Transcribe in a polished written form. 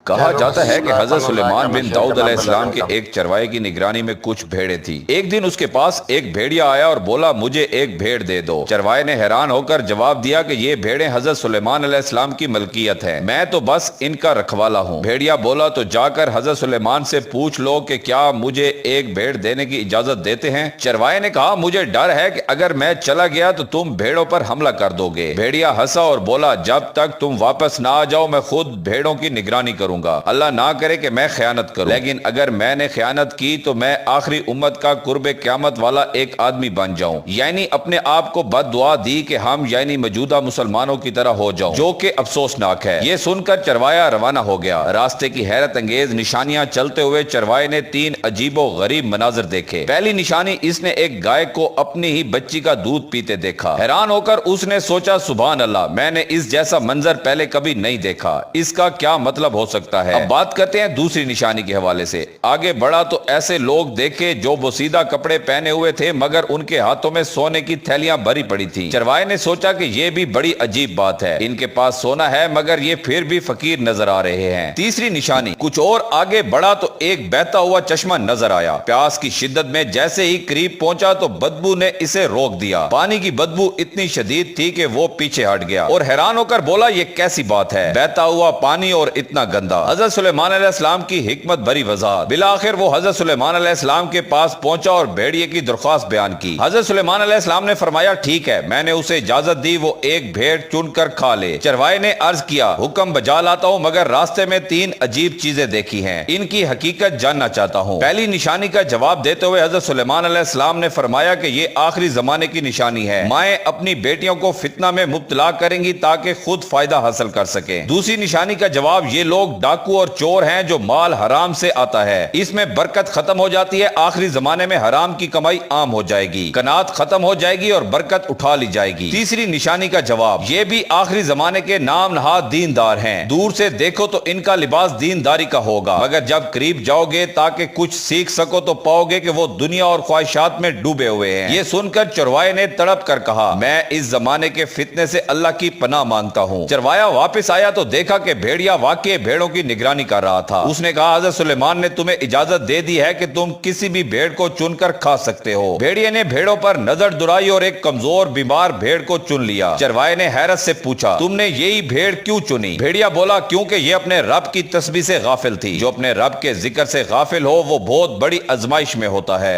کہا جاتا ہے کہ حضرت سلیمان بن داؤد علیہ السلام کے ایک چرواہے کی نگرانی میں کچھ بھیڑیں تھی۔ ایک دن اس کے پاس ایک بھیڑیا آیا اور بولا مجھے ایک بھیڑ دے دو۔ چرواہے نے حیران ہو کر جواب دیا کہ یہ بھیڑیں حضرت سلیمان علیہ السلام کی ملکیت ہے، میں تو بس ان کا رکھوالا ہوں۔ بھیڑیا بولا تو جا کر حضرت سلیمان سے پوچھ لو کہ کیا مجھے ایک بھیڑ دینے کی اجازت دیتے ہیں۔ چرواہے نے کہا مجھے ڈر ہے کہ اگر میں چلا گیا تو تم بھیڑوں پر حملہ کر دو گے۔ بھیڑیا ہنسا اور بولا جب تک تم واپس نہ آ جاؤ میں خود بھیڑوں کی نگرانی کروں گا، اللہ نہ کرے کہ میں خیانت کروں، لیکن اگر میں نے خیانت کی تو میں آخری امت کا قرب قیامت والا ایک آدمی بن جاؤں، یعنی اپنے آپ کو بد دعا دی کہ ہم یعنی موجودہ مسلمانوں کی طرح ہو جاؤں، جو کہ افسوسناک ہے۔ یہ سن کر چروایا روانہ ہو گیا۔ راستے کی حیرت انگیز نشانیاں چلتے ہوئے چروائے نے 3 عجیب و غریب مناظر دیکھے۔ پہلی نشانی اس نے ایک گائے کو اپنی ہی بچی کا دودھ پیتے دیکھا۔ حیران ہو کر اس نے سوچا سبحان اللہ، میں نے اس جیسا منظر پہلے کبھی نہیں دیکھا، اس کا کیا مطلب ہو سکتا ہے۔ اب بات کرتے ہیں دوسری نشانی کے حوالے سے۔ آگے بڑھا تو ایسے لوگ دیکھے جو بوسیدہ کپڑے پہنے ہوئے تھے مگر ان کے ہاتھوں میں سونے کی تھیلیاں بھری پڑی تھی۔ چروائے نے سوچا کہ یہ بھی بڑی عجیب بات ہے، ان کے پاس سونا ہے مگر یہ پھر بھی فقیر نظر آ رہے ہیں۔ تیسری نشانی، کچھ اور آگے بڑھا تو ایک بہتا ہوا چشمہ نظر آیا۔ پیاس کی شدت میں جیسے ہی قریب پہنچا تو بدبو نے اسے روک دیا۔ پانی کی بدبو اتنی شدید تھی کہ وہ پیچھے ہٹ گیا اور حیران ہو کر بولا یہ کیسی بات ہے، بہتا ہوا پانی اور اتنا گندا۔ حضرت سلیمان علیہ السلام کی حکمت بھری وضاحت۔ بالآخر وہ حضرت سلیمان علیہ السلام کے پاس پہنچا اور بھیڑیے کی درخواست بیان کی۔ حضرت سلیمان علیہ السلام نے فرمایا ٹھیک ہے، میں نے اسے اجازت دی وہ ایک بھیڑ چن کر کھا لے۔ چروائے نے عرض کیا حکم بجا لاتا ہوں مگر راستے میں 3 عجیب چیزیں دیکھی ہیں، ان کی حقیقت جاننا چاہتا ہوں۔ پہلی نشانی کا جواب دیتے ہوئے حضرت سلیمان علیہ السلام نے فرمایا کہ یہ آخری زمانے کی نشانی ہے، مائیں اپنی بیٹیوں کو فتنہ میں مبتلا کریں گی تاکہ خود فائدہ حاصل کر سکیں۔ دوسری نشانی کا جواب یہ لوگ ڈاکو اور چور ہیں جو مال حرام سے آتا ہے، اس میں برکت ختم ہو جاتی ہے، آخری زمانے میں حرام کی کمائی عام ہو جائے گی، قناعت ختم ہو جائے گی اور برکت اٹھا لی جائے گی۔ تیسری نشانی کا جواب یہ بھی آخری زمانے کے نام نہاد دیندار ہیں، دور سے دیکھو تو ان کا لباس دینداری کا ہوگا مگر جب قریب جاؤ گے تاکہ کچھ سیکھ سکو تو پاؤ گے کہ وہ دنیا اور خواہشات میں ڈوبے ہوئے ہیں۔ یہ سن کر چروائے نے تڑپ کر کہا میں اس زمانے کے فتنے سے اللہ کی پناہ مانگتا ہوں۔ چروایا واپس آیا تو دیکھا کہ بھیڑیا واقعی بھیڑوں کی نگرانی کر رہا تھا۔ اس نے کہا حضرت سلیمان نے تمہیں اجازت دے دی ہے کہ تم کسی بھی بھیڑ کو چن کر کھا سکتے ہو۔ بھیڑیے نے بھیڑوں پر نظر درائی اور ایک کمزور بیمار بھیڑ کو چن لیا۔ چروائے نے حیرت سے پوچھا تم نے یہی بھیڑ کیوں چنی؟ بھیڑیا بولا کیونکہ یہ اپنے رب کی تسبیح سے غافل تھی، جو اپنے رب کے ذکر سے غافل ہو وہ بہت بڑی آزمائش میں ہوتا ہے۔